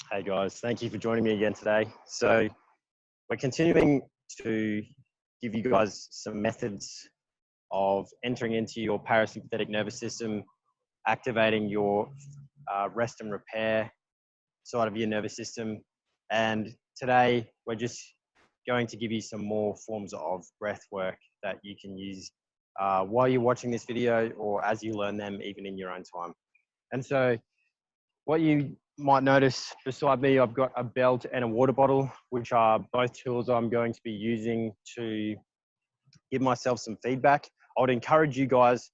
Hey guys, thank you for joining me again today. So we're continuing to give you guys some methods of entering into your parasympathetic nervous system, activating your rest and repair side of your nervous system. And today we're just going to give you some more forms of breath work that you can use while you're watching this video or as you learn them even in your own time. And so what you might notice beside me, I've got a belt and a water bottle, which are both tools I'm going to be using to give myself some feedback. I would encourage you guys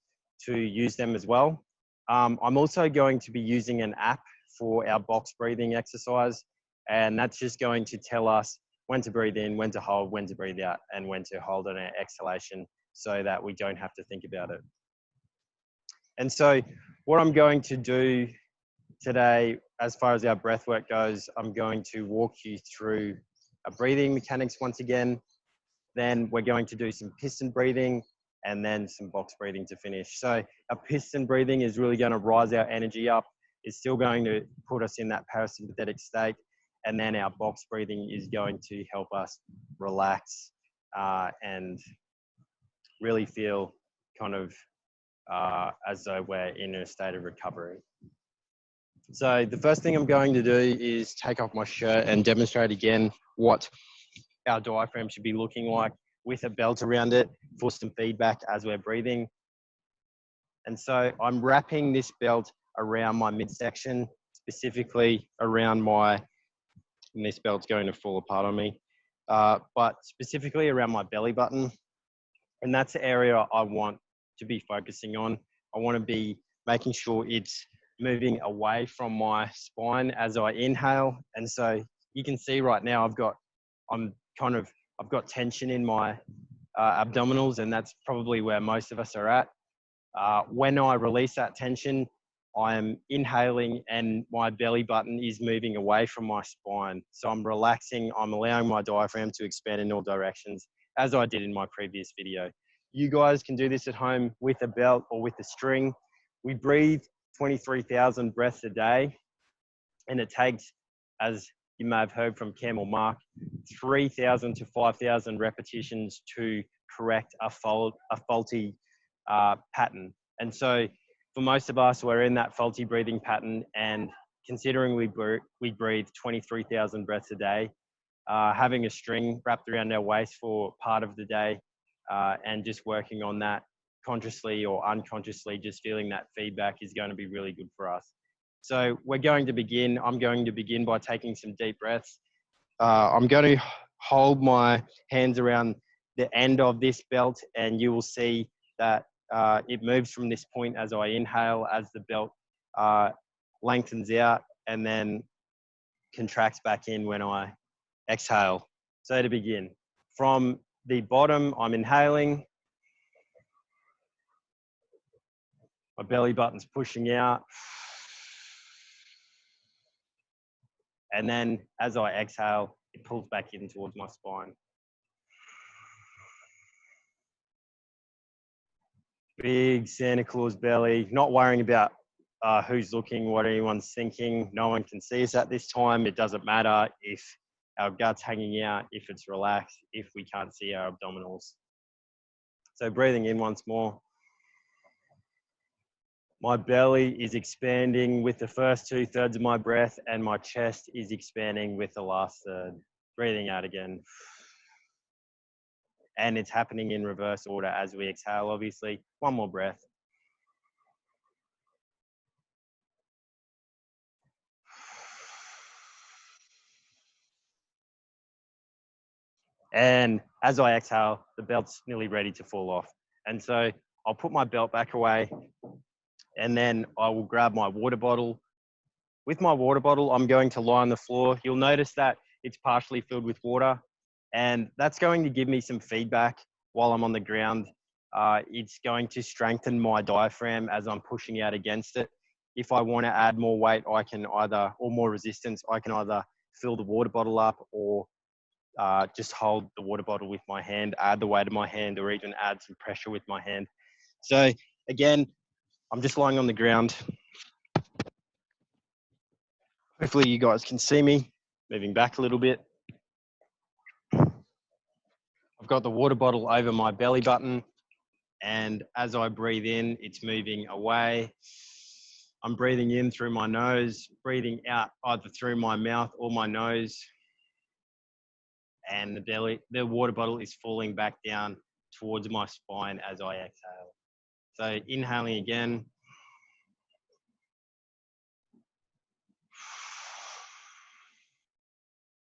to use them as well. I'm also going to be using an app for our box breathing exercise, and that's just going to tell us when to breathe in, when to hold, when to breathe out, and when to hold on our exhalation so that we don't have to think about it. And so what I'm going to do today, as far as our breath work goes, I'm going to walk you through breathing mechanics once again. Then we're going to do some piston breathing and then some box breathing to finish. So our piston breathing is really going to rise our energy up. It's still going to put us in that parasympathetic state. And then our box breathing is going to help us relax and really feel kind of as though we're in a state of recovery. So the first thing I'm going to do is take off my shirt and demonstrate again what our diaphragm should be looking like with a belt around it for some feedback as we're breathing. And so I'm wrapping this belt around my midsection, specifically around and this belt's going to fall apart on me, but specifically around my belly button. And that's the area I want to be focusing on. I want to be making sure it's moving away from my spine as I inhale. And so you can see right now I've got tension in my abdominals, and that's probably where most of us are at. When I release that tension, I am inhaling and my belly button is moving away from my spine. So I'm relaxing, I'm allowing my diaphragm to expand in all directions, as I did in my previous video. You guys can do this at home with a belt or with a string. We breathe 23,000 breaths a day, and it takes, as you may have heard from Cam or Mark, 3,000 to 5,000 repetitions to correct a faulty pattern. And so for most of us, we're in that faulty breathing pattern, and considering we breathe 23,000 breaths a day, having a string wrapped around our waist for part of the day and just working on that consciously or unconsciously, just feeling that feedback is going to be really good for us. So I'm going to begin by taking some deep breaths. I'm going to hold my hands around the end of this belt, and you will see that it moves from this point as I inhale, as the belt lengthens out, and then contracts back in when I exhale. So to begin, from the bottom, I'm inhaling. My belly button's pushing out. And then as I exhale, it pulls back in towards my spine. Big Santa Claus belly, not worrying about who's looking, what anyone's thinking. No one can see us at this time. It doesn't matter if our gut's hanging out, if it's relaxed, if we can't see our abdominals. So breathing in once more. My belly is expanding with the first 2/3 of my breath, and my chest is expanding with the last third. Breathing out again. And it's happening in reverse order as we exhale, obviously. One more breath. And as I exhale, the belt's nearly ready to fall off. And so I'll put my belt back away, and then I will grab my water bottle. With my water bottle, I'm going to lie on the floor. You'll notice that it's partially filled with water, and that's going to give me some feedback while I'm on the ground. It's going to strengthen my diaphragm as I'm pushing out against it. If I want to add more weight, or more resistance, I can either fill the water bottle up or just hold the water bottle with my hand, add the weight of my hand, or even add some pressure with my hand. So again, I'm just lying on the ground. Hopefully you guys can see me. Moving back a little bit. I've got the water bottle over my belly button, and as I breathe in, it's moving away. I'm breathing in through my nose, breathing out either through my mouth or my nose. And the water bottle is falling back down towards my spine as I exhale. So inhaling again.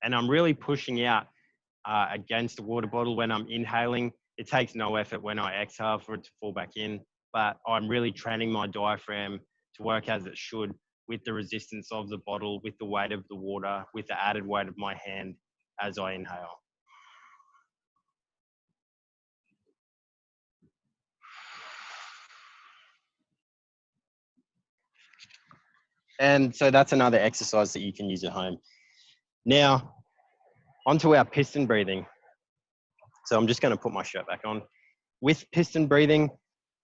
And I'm really pushing out against the water bottle when I'm inhaling. It takes no effort when I exhale for it to fall back in, but I'm really training my diaphragm to work as it should with the resistance of the bottle, with the weight of the water, with the added weight of my hand as I inhale. And so that's another exercise that you can use at home. Now, onto our piston breathing. So I'm just going to put my shirt back on. With piston breathing,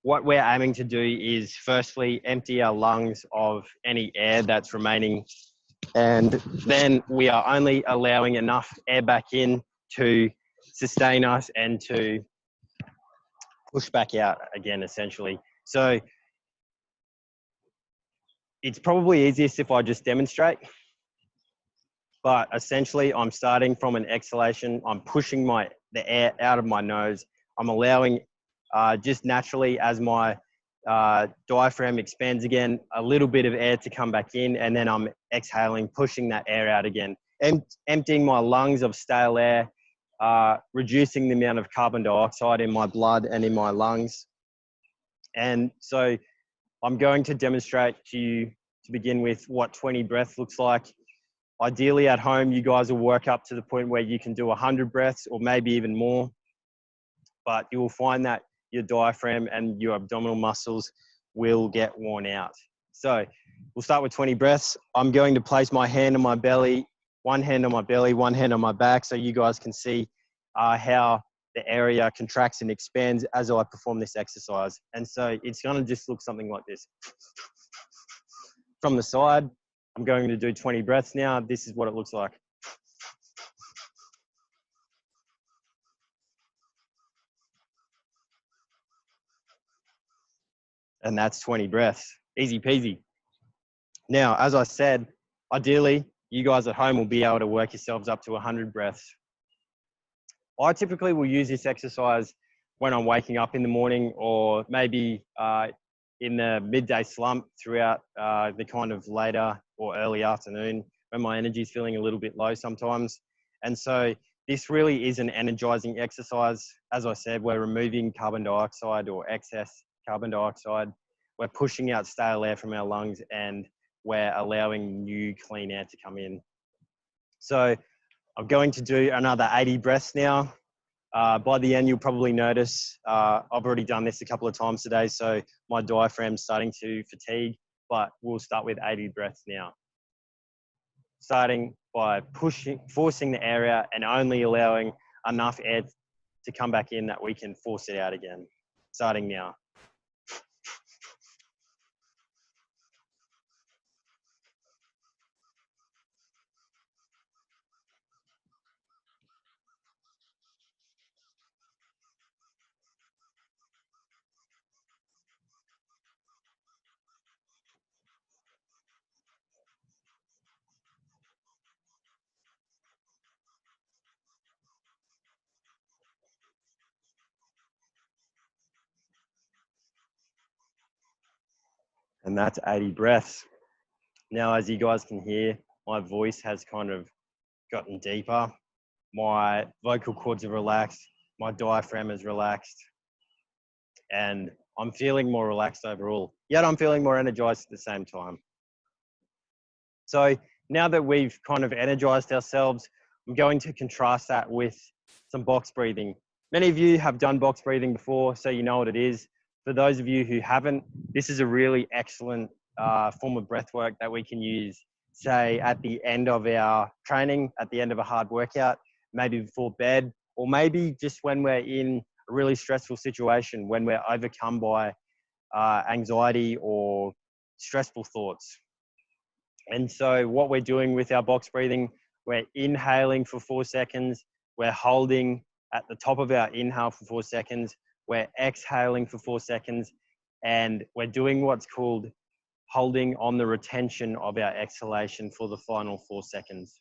what we're aiming to do is firstly empty our lungs of any air that's remaining, and then we are only allowing enough air back in to sustain us and to push back out again, essentially. So it's probably easiest if I just demonstrate, but essentially I'm starting from an exhalation. I'm pushing the air out of my nose. I'm allowing just naturally as my diaphragm expands again, a little bit of air to come back in, and then I'm exhaling, pushing that air out again, emptying my lungs of stale air, reducing the amount of carbon dioxide in my blood and in my lungs. And so I'm going to demonstrate to you to begin with what 20 breaths looks like. Ideally at home, you guys will work up to the point where you can do 100 breaths or maybe even more, but you will find that your diaphragm and your abdominal muscles will get worn out. So we'll start with 20 breaths. I'm going to place my hand on my belly, one hand on my belly, one hand on my back, so you guys can see how the area contracts and expands as I perform this exercise. And so it's going to just look something like this. From the side, I'm going to do 20 breaths now. This is what it looks like. And that's 20 breaths. Easy peasy. Now, as I said, ideally, you guys at home will be able to work yourselves up to 100 breaths. I typically will use this exercise when I'm waking up in the morning, or maybe in the midday slump throughout the kind of later or early afternoon when my energy is feeling a little bit low sometimes. And so this really is an energizing exercise. As I said, we're removing carbon dioxide or excess carbon dioxide. We're pushing out stale air from our lungs, and we're allowing new clean air to come in. So I'm going to do another 80 breaths now. By the end, you'll probably notice I've already done this a couple of times today, so my diaphragm's starting to fatigue, but we'll start with 80 breaths now. Starting by forcing the air out and only allowing enough air to come back in that we can force it out again. Starting now. And that's 80 breaths. Now, as you guys can hear, my voice has kind of gotten deeper. My vocal cords are relaxed. My diaphragm is relaxed. And I'm feeling more relaxed overall. Yet I'm feeling more energized at the same time. So now that we've kind of energized ourselves, I'm going to contrast that with some box breathing. Many of you have done box breathing before, so you know what it is. For those of you who haven't, this is a really excellent form of breath work that we can use, say, at the end of our training, at the end of a hard workout, maybe before bed, or maybe just when we're in a really stressful situation, when we're overcome by anxiety or stressful thoughts. And so what we're doing with our box breathing, we're inhaling for 4 seconds, we're holding at the top of our inhale for 4 seconds, we're exhaling for 4 seconds, and we're doing what's called holding on the retention of our exhalation for the final 4 seconds.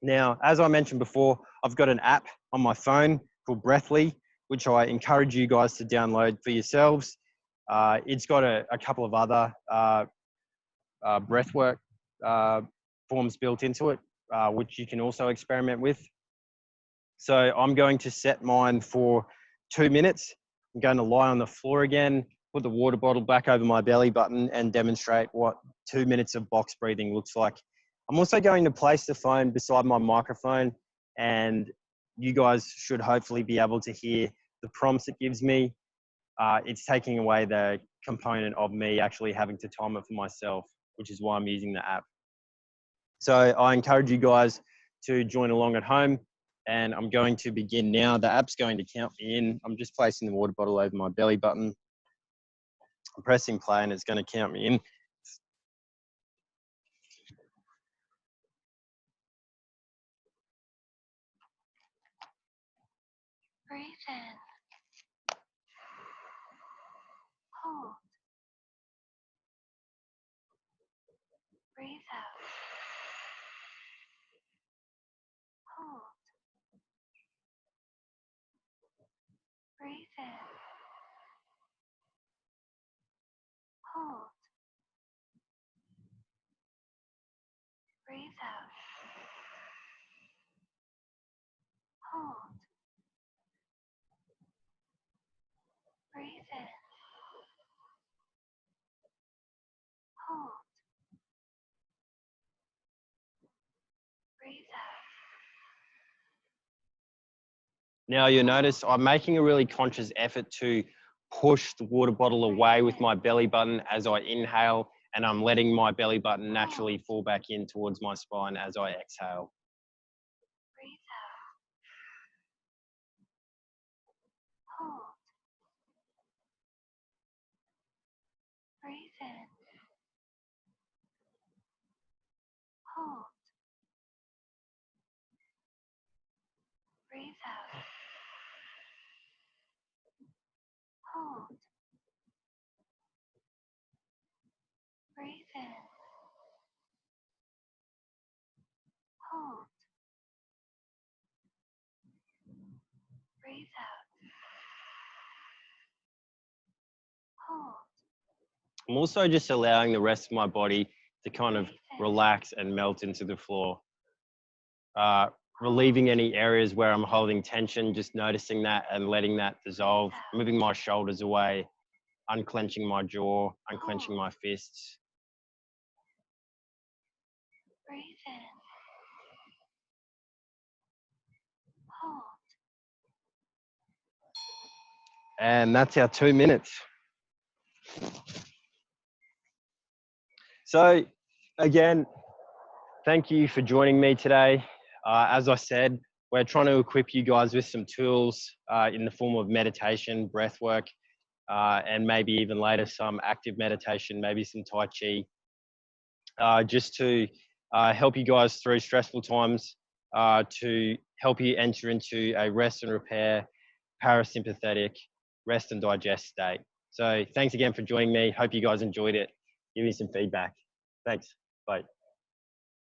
Now, as I mentioned before, I've got an app on my phone called Breathly, which I encourage you guys to download for yourselves. It's got a couple of other breathwork forms built into it, which you can also experiment with. So I'm going to set mine for 2 minutes. I'm going to lie on the floor again, put the water bottle back over my belly button and demonstrate what 2 minutes of box breathing looks like. I'm also going to place the phone beside my microphone, and you guys should hopefully be able to hear the prompts it gives me. It's taking away the component of me actually having to time it for myself, which is why I'm using the app. So I encourage you guys to join along at home, and I'm going to begin now. The app's going to count me in. I'm just placing the water bottle over my belly button. I'm pressing play and it's going to count me in. Breathe in. Hold. Breathe out. Hold. Breathe in. Hold. Breathe out. Hold. Breathe in. Hold. Breathe out. Now you'll notice I'm making a really conscious effort to push the water bottle away with my belly button as I inhale, and I'm letting my belly button naturally fall back in towards my spine as I exhale. Breathe out. Hold. Breathe in. Hold. Breathe out. Hold. Breathe in. Hold. Breathe out. Hold. I'm also just allowing the rest of my body to kind of relax and melt into the floor. Relieving any areas where I'm holding tension, just noticing that and letting that dissolve, moving my shoulders away, unclenching my jaw, unclenching my fists. Breathe in. Hold. And that's our 2 minutes. So again, thank you for joining me today. As I said, we're trying to equip you guys with some tools in the form of meditation, breath work, and maybe even later some active meditation, maybe some Tai Chi, just to help you guys through stressful times, to help you enter into a rest and repair, parasympathetic, rest and digest state. So thanks again for joining me. Hope you guys enjoyed it. Give me some feedback. Thanks. Bye.